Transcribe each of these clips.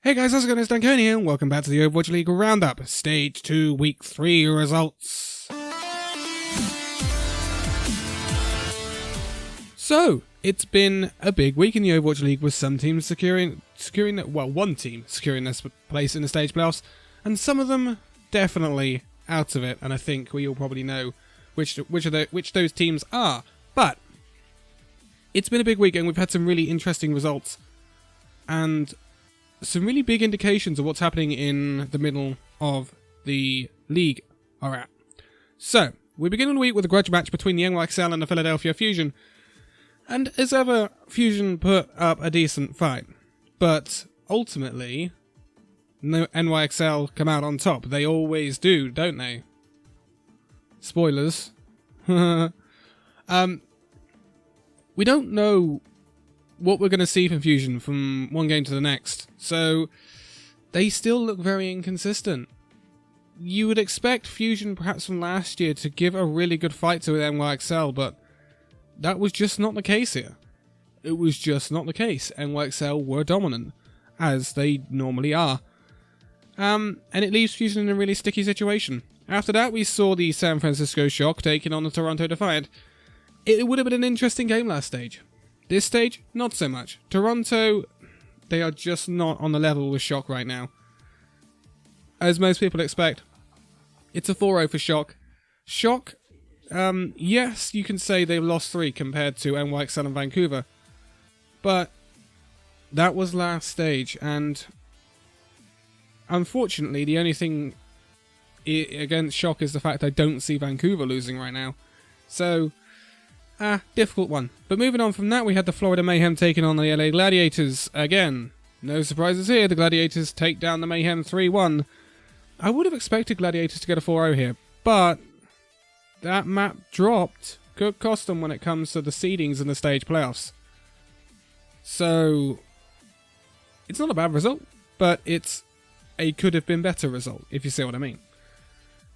Hey guys, how's it going? It's Danconia, and welcome back to the Overwatch League Roundup, Stage 2, Week 3 results. So, it's been a big week in the Overwatch League with some teams one team securing this place in the stage playoffs, and some of them definitely out of it, and I think we all probably know which those teams are. But, it's been a big week and we've had some really interesting results, and some really big indications of what's happening in the middle of the league are at. So, we begin the week with a grudge match between the NYXL and the Philadelphia Fusion. And as ever, Fusion put up a decent fight. But, ultimately, NYXL come out on top. They always do, don't they? Spoilers. We don't know what we're going to see from Fusion from one game to the next, so they still look very inconsistent. You would expect Fusion perhaps from last year to give a really good fight to NYXL, but that was just not the case here. It was just not the case. NYXL were dominant, as they normally are. And it leaves Fusion in a really sticky situation. After that, we saw the San Francisco Shurk taking on the Toronto Defiant. It would have been an interesting game last stage. This stage, not so much. Toronto, they are just not on the level with Shurk right now. As most people expect, it's a 4-0 for Shurk. Shurk, yes, you can say they've lost 3 compared to NYXL and Vancouver. But that was last stage, and unfortunately, the only thing against Shurk is the fact I don't see Vancouver losing right now. So, difficult one. But moving on from that, we had the Florida Mayhem taking on the LA Gladiators. Again, no surprises here. The Gladiators take down the Mayhem 3-1. I would have expected Gladiators to get a 4-0 here, but that map dropped could cost them when it comes to the seedings in the stage playoffs. So, it's not a bad result, but it's a could have been better result, if you see what I mean.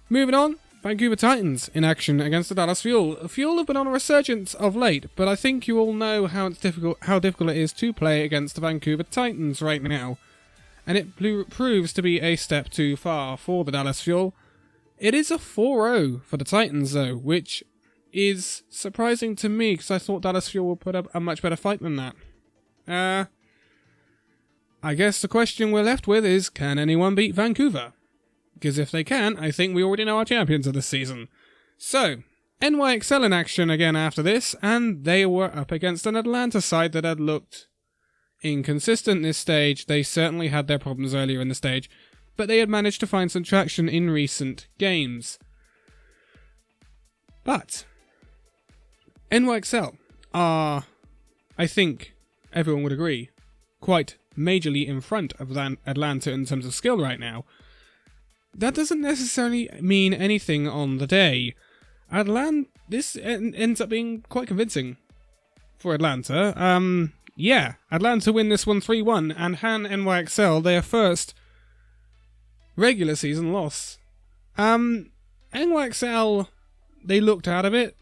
Moving on, Vancouver Titans in action against the Dallas Fuel. Fuel have been on a resurgence of late, but I think you all know how difficult it is to play against the Vancouver Titans right now. And it proves to be a step too far for the Dallas Fuel. It is a 4-0 for the Titans though, which is surprising to me because I thought Dallas Fuel would put up a much better fight than that. I guess the question we're left with is, can anyone beat Vancouver? Because if they can, I think we already know our champions of this season. So, NYXL in action again after this, and they were up against an Atlanta side that had looked inconsistent this stage. They certainly had their problems earlier in the stage, but they had managed to find some traction in recent games. But, NYXL are, I think everyone would agree, quite majorly in front of Atlanta in terms of skill right now. That doesn't necessarily mean anything on the day. This ends up being quite convincing for Atlanta. Atlanta win this one 3-1 and hand NYXL their first regular season loss. NYXL, they looked out of it.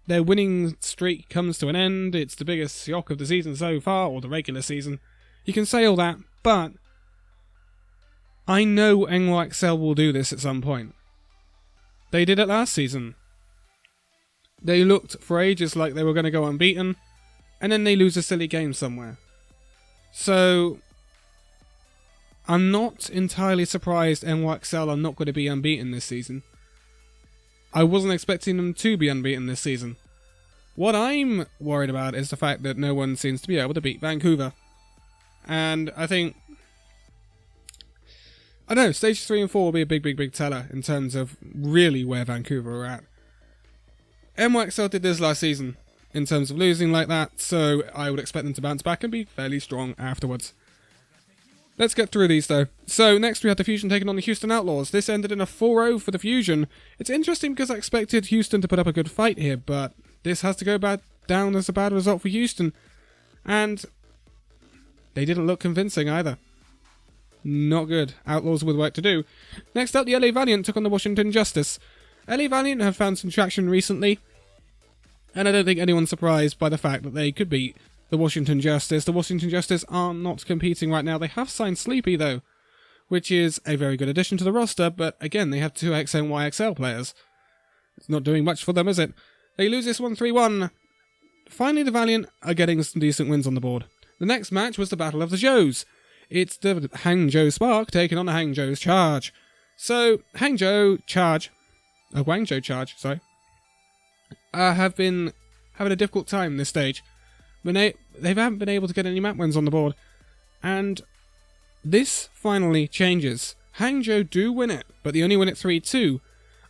Their winning streak comes to an end. It's the biggest shock of the season so far, or the regular season. You can say all that, but I know NYXL will do this at some point. They did it last season. They looked for ages like they were going to go unbeaten, and then they lose a silly game somewhere. So, I'm not entirely surprised NYXL are not going to be unbeaten this season. I wasn't expecting them to be unbeaten this season. What I'm worried about is the fact that no one seems to be able to beat Vancouver. And I think, I don't know, stage 3 and 4 will be a big teller in terms of really where Vancouver are at. NYXL did this last season in terms of losing like that, so I would expect them to bounce back and be fairly strong afterwards. Let's get through these though. So next we had the Fusion taking on the Houston Outlaws. This ended in a 4-0 for the Fusion. It's interesting because I expected Houston to put up a good fight here, but this has to go down as a bad result for Houston. And they didn't look convincing either. Not good. Outlaws with work to do. Next up, the LA Valiant took on the Washington Justice. LA Valiant have found some traction recently, and I don't think anyone's surprised by the fact that they could beat the Washington Justice. The Washington Justice are not competing right now. They have signed Sleepy, though, which is a very good addition to the roster, but again, they have two XNYXL players. It's not doing much for them, is it? They lose this one 3-1. Finally, the Valiant are getting some decent wins on the board. The next match was the Battle of the Zhous. It's the Hangzhou Spark taking on the Hangzhou Charge. So, Guangzhou Charge, have been having a difficult time this stage. They haven't been able to get any map wins on the board. And this finally changes. Hangzhou do win it, but they only win it 3-2.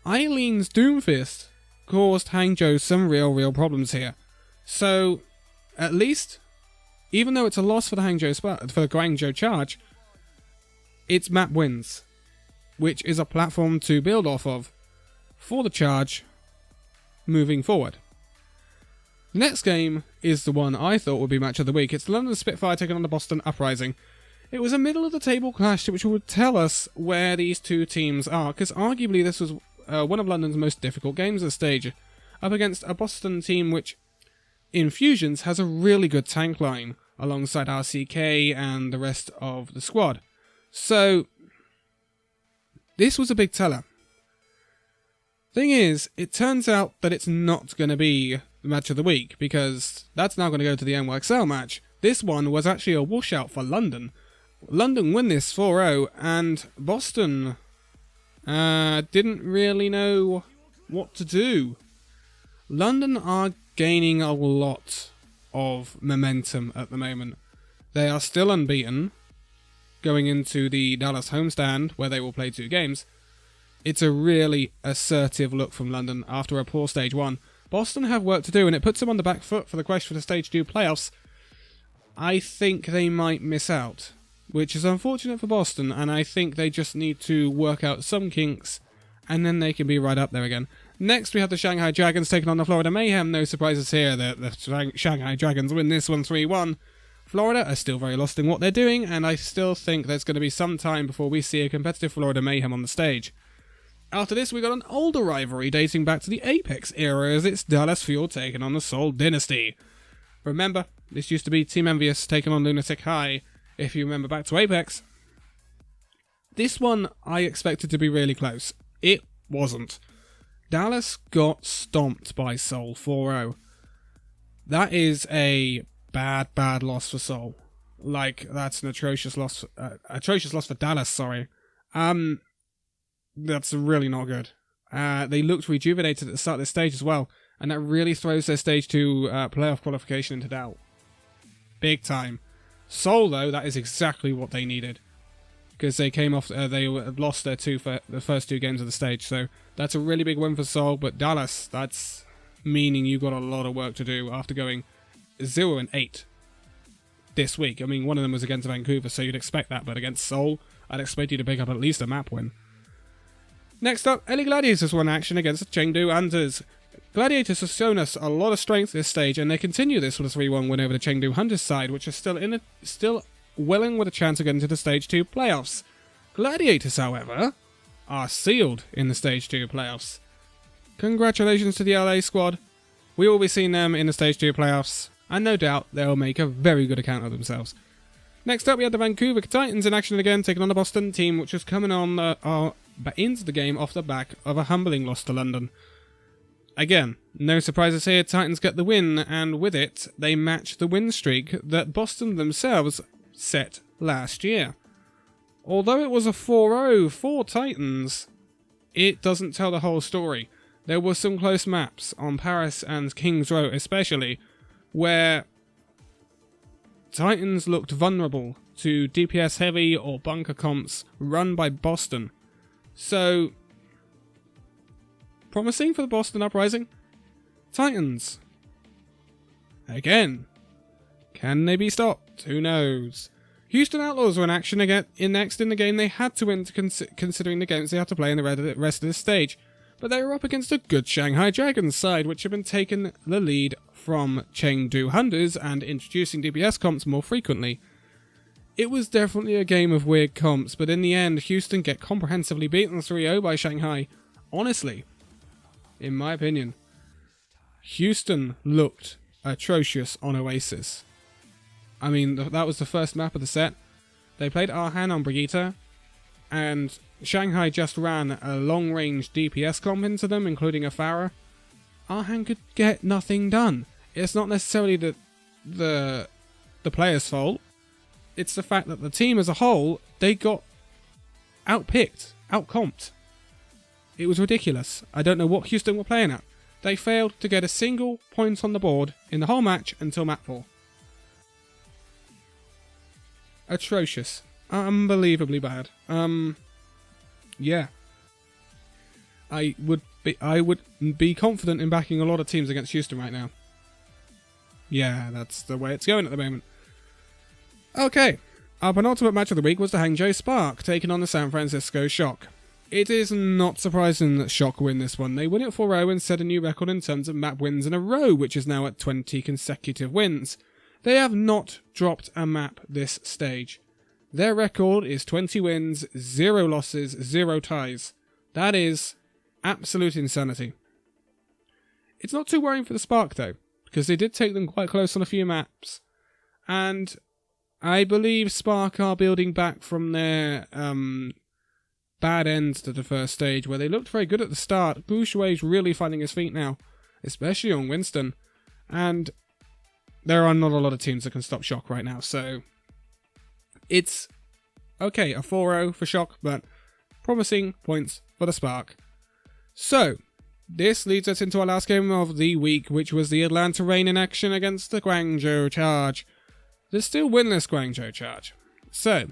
Eileen's Doomfist caused Hangzhou some real problems here. So, at least, even though it's a loss for the Guangzhou Charge, it's map wins, which is a platform to build off of for the Charge moving forward. The next game is the one I thought would be match of the week. It's the London Spitfire taking on the Boston Uprising. It was a middle-of-the-table clash which would tell us where these two teams are, because arguably this was one of London's most difficult games of the stage, up against a Boston team which, in Fusions, has a really good tank line, alongside RCK and the rest of the squad. So, this was a big teller. Thing is, it turns out that it's not going to be the match of the week, because that's now going to go to the NYXL match. This one was actually a washout for London. London win this 4-0, and Boston didn't really know what to do. London are gaining a lot of momentum at the moment. They are still unbeaten, going into the Dallas homestand, where they will play 2 games. It's a really assertive look from London after a poor stage 1. Boston have work to do, and it puts them on the back foot for the quest for the stage 2 playoffs. I think they might miss out, which is unfortunate for Boston, and I think they just need to work out some kinks, and then they can be right up there again. Next, we have the Shanghai Dragons taking on the Florida Mayhem. No surprises here. The Shanghai Dragons win this one 3-1. Florida are still very lost in what they're doing, and I still think there's going to be some time before we see a competitive Florida Mayhem on the stage. After this, we got an older rivalry dating back to the Apex era, as it's Dallas Fuel taking on the Seoul Dynasty. Remember, this used to be Team Envious taking on Lunatic High, if you remember back to Apex. This one I expected to be really close. It wasn't. Dallas got stomped by Seoul 4-0. That is a bad loss for Seoul. Like, that's an atrocious loss for Dallas, sorry. That's really not good. They looked rejuvenated at the start of this stage as well, and that really throws their stage 2 playoff qualification into doubt. Big time. Seoul, though, that is exactly what they needed, because they came off. They lost their the first 2 games of the stage, so that's a really big win for Seoul. But Dallas, that's meaning you got a lot of work to do after going 0-8 this week. I mean, one of them was against Vancouver, so you'd expect that, but against Seoul, I'd expect you to pick up at least a map win. Next up, LA Gladiators won action against the Chengdu Hunters. Gladiators have shown us a lot of strength this stage, and they continue this with a 3-1 win over the Chengdu Hunters side, which are still willing with a chance of getting to the Stage 2 playoffs. Gladiators, however, are sealed in the Stage 2 playoffs. Congratulations to the LA squad. We will be seeing them in the Stage 2 playoffs, and no doubt they'll make a very good account of themselves. Next up, we had the Vancouver Titans in action again, taking on the Boston team, which was coming on into the game off the back of a humbling loss to London. Again, no surprises here, Titans get the win, and with it, they match the win streak that Boston themselves set last year. Although it was a 4-0 for Titans, it doesn't tell the whole story. There were some close maps on Paris and Kings Row especially, where Titans looked vulnerable to DPS heavy or bunker comps run by Boston. So, promising for the Boston Uprising. Titans. Again. Can they be stopped? Who knows? Houston Outlaws were in action again next in the game they had to win, considering the games they had to play in the rest of the stage. But they were up against a good Shanghai Dragons side, which had been taking the lead from Chengdu Hunters and introducing DPS comps more frequently. It was definitely a game of weird comps, but in the end, Houston get comprehensively beaten 3-0 by Shanghai. Honestly, in my opinion, Houston looked atrocious on Oasis. I mean, that was the first map of the set. They played Arhan on Brigitte, and Shanghai just ran a long-range DPS comp into them, including a Pharah. Arhan could get nothing done. It's not necessarily the player's fault. It's the fact that the team as a whole, they got outpicked, outcomped. It was ridiculous. I don't know what Houston were playing at. They failed to get a single point on the board in the whole match until map 4. Atrocious. Unbelievably bad. Yeah. I would be confident in backing a lot of teams against Houston right now. Yeah, that's the way it's going at the moment. Okay, our penultimate match of the week was the Hangzhou Spark, taking on the San Francisco Shock. It is not surprising that Shock win this one. They win it 4-0 and set a new record in terms of map wins in a row, which is now at 20 consecutive wins. They have not dropped a map this stage. Their record is 20 wins, 0 losses, 0 ties. That is absolute insanity. It's not too worrying for the Spark though, because they did take them quite close on a few maps. And I believe Spark are building back from their bad ends to the first stage, where they looked very good at the start. Bouchouet's really finding his feet now, especially on Winston. And there are not a lot of teams that can stop Shock right now, so it's okay, a 4-0 for Shock, but promising points for the Spark. So, this leads us into our last game of the week, which was the Atlanta Reign in action against the Guangzhou Charge. The still winless Guangzhou Charge. So,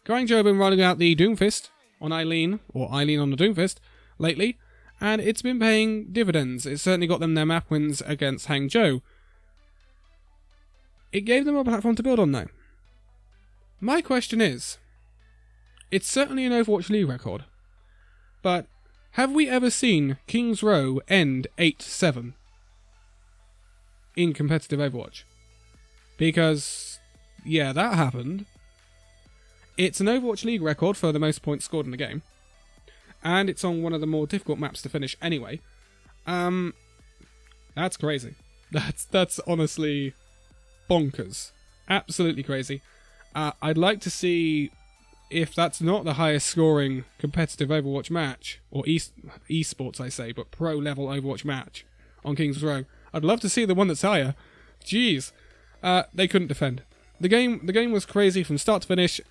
Guangzhou have been rolling out the Doomfist on Eileen, or Eileen on the Doomfist, lately, and it's been paying dividends. It certainly got them their map wins against Hangzhou. It gave them a platform to build on though. My question is, it's certainly an Overwatch League record, but have we ever seen King's Row end 8-7 in competitive Overwatch? Because, yeah, that happened. It's an Overwatch League record for the most points scored in the game, and it's on one of the more difficult maps to finish anyway. That's crazy. That's honestly bonkers. Absolutely crazy. I'd like to see if that's not the highest scoring competitive Overwatch match, or esports I say, but pro level Overwatch match on King's Row. I'd love to see the one that's higher. Jeez. They couldn't defend. The game was crazy from start to finish,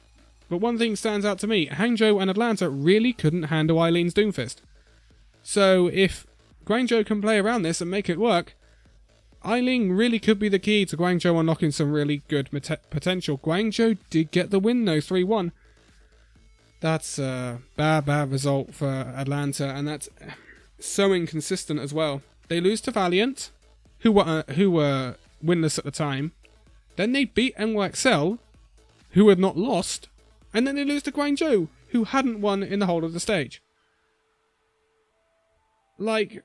but one thing stands out to me. Hangzhou and Atlanta really couldn't handle Eileen's Doomfist. So if Guangzhou can play around this and make it work, Eileen really could be the key to Guangzhou unlocking some really good potential. Guangzhou did get the win though, 3-1. That's a bad result for Atlanta, and that's so inconsistent as well. They lose to Valiant, who were winless at the time. Then they beat NYXL, who had not lost, and then they lose to Guangzhou, who hadn't won in the whole of the stage. Like,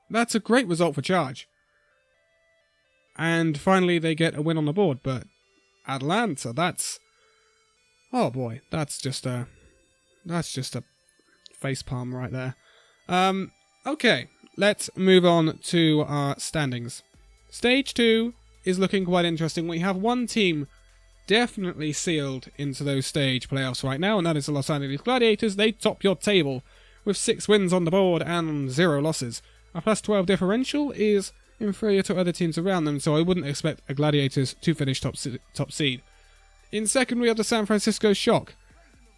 that's a great result for Charge. And finally they get a win on the board, but Atlanta, oh boy, that's just a facepalm right there. Okay, let's move on to our standings. Stage 2 is looking quite interesting. We have one team definitely sealed into those stage playoffs right now, and that is the Los Angeles Gladiators. They top your table with 6 wins on the board and 0 losses. A plus 12 differential is inferior to other teams around them, so I wouldn't expect a Gladiators to finish top seed. In second, we have the San Francisco Shock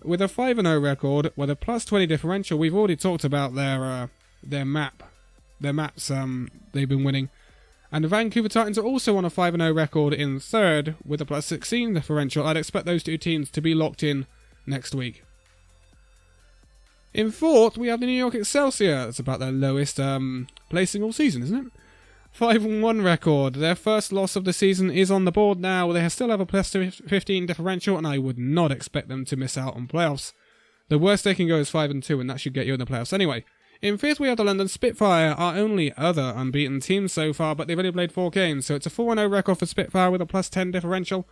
with a 5-0 record with a plus 20 differential. We've already talked about their maps they've been winning. And the Vancouver Titans are also on a 5-0 record in third with a plus 16 differential. I'd expect those two teams to be locked in next week. In fourth, we have the New York Excelsior. That's about their lowest placing all season, isn't it? 5-1 record. Their first loss of the season is on the board now. They still have a plus 15 differential, and I would not expect them to miss out on playoffs. The worst they can go is 5-2, and that should get you in the playoffs anyway. In fifth, we have the London Spitfire, our only other unbeaten team so far, but they've only played 4 games, so it's a 4-0 record for Spitfire with a plus 10 differential.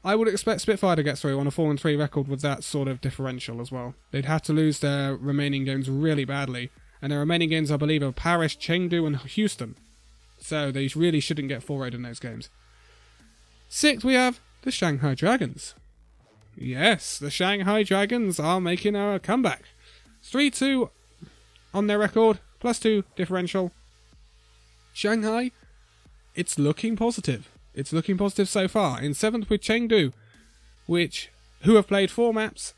I would expect Spitfire to get through on a 4-3 record with that sort of differential as well. They'd have to lose their remaining games really badly, and their remaining games, I believe, are Paris, Chengdu, and Houston. So they really shouldn't get 4-0 in those games. 6th, we have the Shanghai Dragons. Yes, the Shanghai Dragons are making a comeback. 3-2 on their record, +2 differential. Shanghai, it's looking positive. It's looking positive so far. In 7th with Chengdu, who have played 4 games,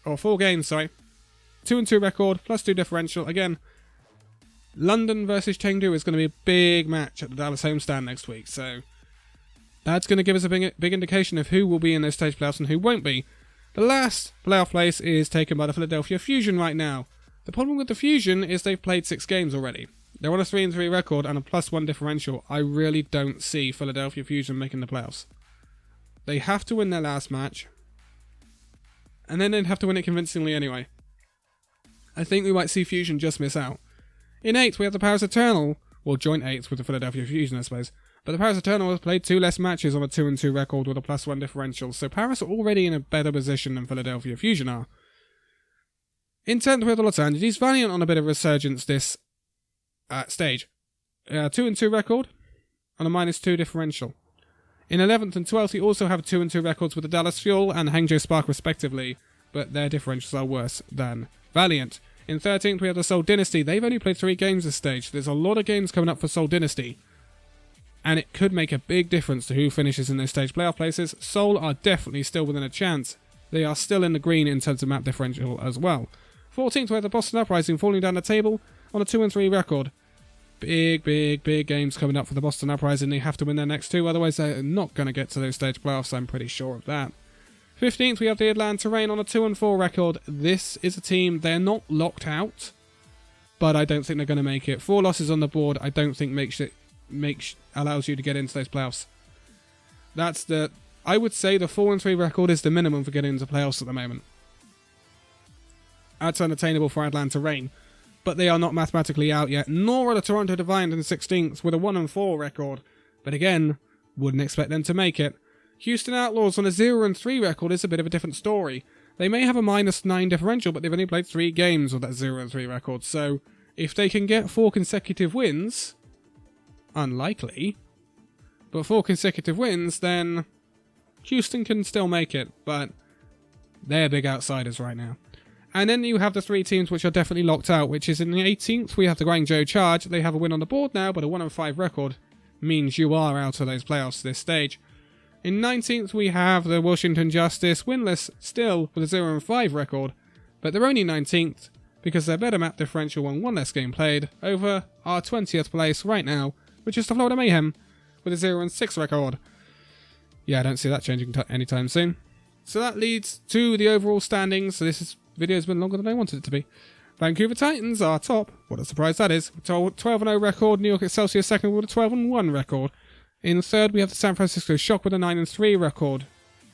2-2 record, +2 differential. Again, London versus Chengdu is going to be a big match at the Dallas homestand next week, so that's going to give us a big indication of who will be in those stage playoffs and who won't be. The last playoff place is taken by the Philadelphia Fusion right now. The problem with the Fusion is they've played 6 games already. They're on a 3-3 record and a +1 differential. I really don't see Philadelphia Fusion making the playoffs. They have to win their last match, and then they'd have to win it convincingly anyway. I think we might see Fusion just miss out. In 8th, we have the Paris Eternal, well, joint 8th with the Philadelphia Fusion, I suppose. But the Paris Eternal has played 2 less matches on a 2-2 record with a +1 differential, so Paris are already in a better position than Philadelphia Fusion are. In 10th, we have the Los Angeles Valiant on a bit of resurgence this stage. 2-2 record on a -2 differential. In 11th and 12th, we also have 2-2 records with the Dallas Fuel and Hangzhou Spark respectively, but their differentials are worse than Valiant. In 13th, we have the Seoul Dynasty. They've only played 3 games this stage. There's a lot of games coming up for Seoul Dynasty, and it could make a big difference to who finishes in those stage playoff places. Seoul are definitely still within a chance. They are still in the green in terms of map differential as well. 14th, we have the Boston Uprising falling down the table on a 2-3 record. Big games coming up for the Boston Uprising. They have to win their next 2, otherwise they're not going to get to those stage playoffs, I'm pretty sure of that. 15th, we have the Atlanta Reign on a 2-4 record. This is a team, they're not locked out, but I don't think they're going to make it. 4 losses on the board, I don't think allows you to get into those playoffs. I would say the 4-3 record is the minimum for getting into playoffs at the moment. That's unattainable for Atlanta Reign, but they are not mathematically out yet, nor are the Toronto Defiant in 16th with a 1-4 record, but again, wouldn't expect them to make it. Houston Outlaws on a 0-3 record is a bit of a different story. They may have a -9 differential, but they've only played 3 games with that 0-3 record, so if they can get 4 consecutive wins, unlikely, but 4 consecutive wins, then Houston can still make it, but they're big outsiders right now. And then you have the 3 teams which are definitely locked out, which is in the 18th, we have the Guangzhou Charge. They have a win on the board now, but a 1-5 record means you are out of those playoffs this stage. In 19th, we have the Washington Justice, winless still with a 0-5 record, but they're only 19th because they're better map differential and 1 less game played over our 20th place right now, which is the Florida Mayhem with a 0-6 record. Yeah, I don't see that changing anytime soon. So that leads to the overall standings. So this video's been longer than I wanted it to be. Vancouver Titans are top. What a surprise that is. 12-0 record. New York Excelsior second with a 12-1 record. In third, we have the San Francisco Shock with a 9-3 record.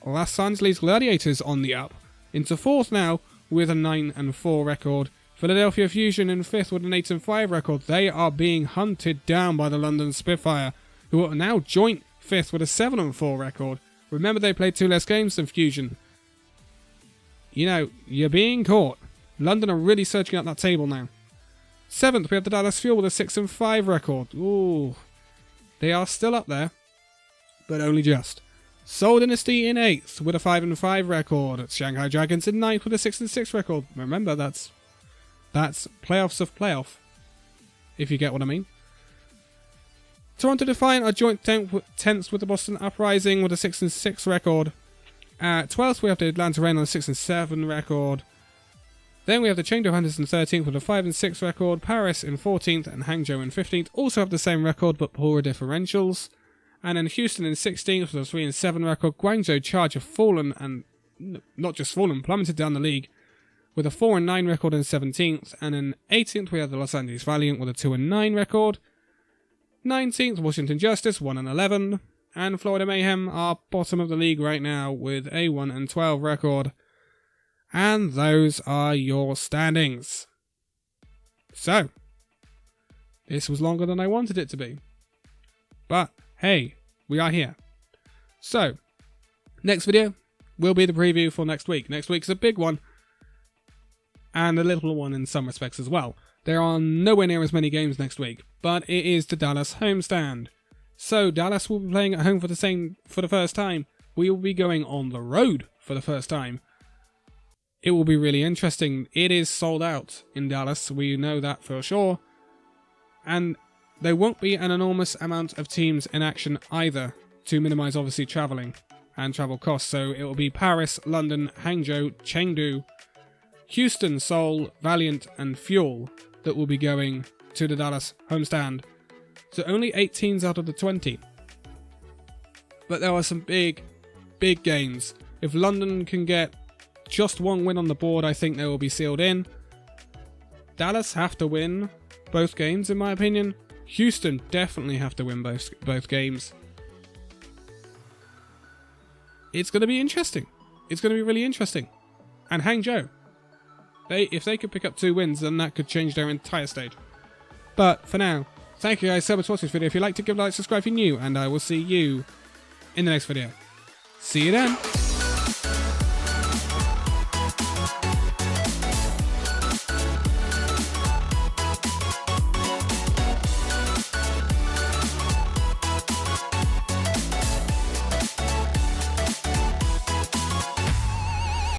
Los Angeles Gladiators on the up. Into 4th now with a 9-4 record. Philadelphia Fusion in 5th with an 8-5 record. They are being hunted down by the London Spitfire, who are now joint 5th with a 7-4 record. Remember, they played 2 less games than Fusion. You know, you're being caught. London are really surging up that table now. 7th, we have the Dallas Fuel with a 6-5 record. Ooh. They are still up there, but only just. Seoul Dynasty in 8th with a 5-5 record. Shanghai Dragons in 9th with a 6-6 record. Remember, that's playoffs of playoff, if you get what I mean. Toronto Defiant are joint 10th with the Boston Uprising with a 6-6 record. At 12th, we have the Atlanta Reign on a 6-7 record. Then we have the Chengdu Hunters in 13th with a 5-6 record. Paris in 14th and Hangzhou in 15th also have the same record but poorer differentials. And then Houston in 16th with a 3-7 record. Guangzhou Charge have fallen, and not just fallen, plummeted down the league with a 4-9 record in 17th. And in 18th, we have the Los Angeles Valiant with a 2-9 record. 19th, Washington Justice, 1-11. And Florida Mayhem are bottom of the league right now with a 1-12 record. And those are your standings. So, this was longer than I wanted it to be. But, hey, we are here. So, next video will be the preview for next week. Next week's a big one. And a little one in some respects as well. There are nowhere near as many games next week, but it is the Dallas homestand. So Dallas will be playing at home for the first time we will be going on the road for the first time. It will be really interesting. It is sold out in Dallas, we know that for sure. And there won't be an enormous amount of teams in action either, to minimize obviously traveling and travel costs. So it will be Paris, London, Hangzhou, Chengdu, Houston, Seoul, Valiant and Fuel that will be going to the Dallas homestand. So only 8 teams out of the 20. But there are some big games. If London can get just one win on the board, I think they will be sealed in. Dallas have to win both games, in my opinion. Houston definitely have to win both games. It's going to be interesting. It's going to be really interesting. And Hangzhou, if they could pick up 2 wins, then that could change their entire stage. But for now, thank you guys so much for watching this video. If you liked it, give a like, subscribe if you're new, and I will see you in the next video. See you then.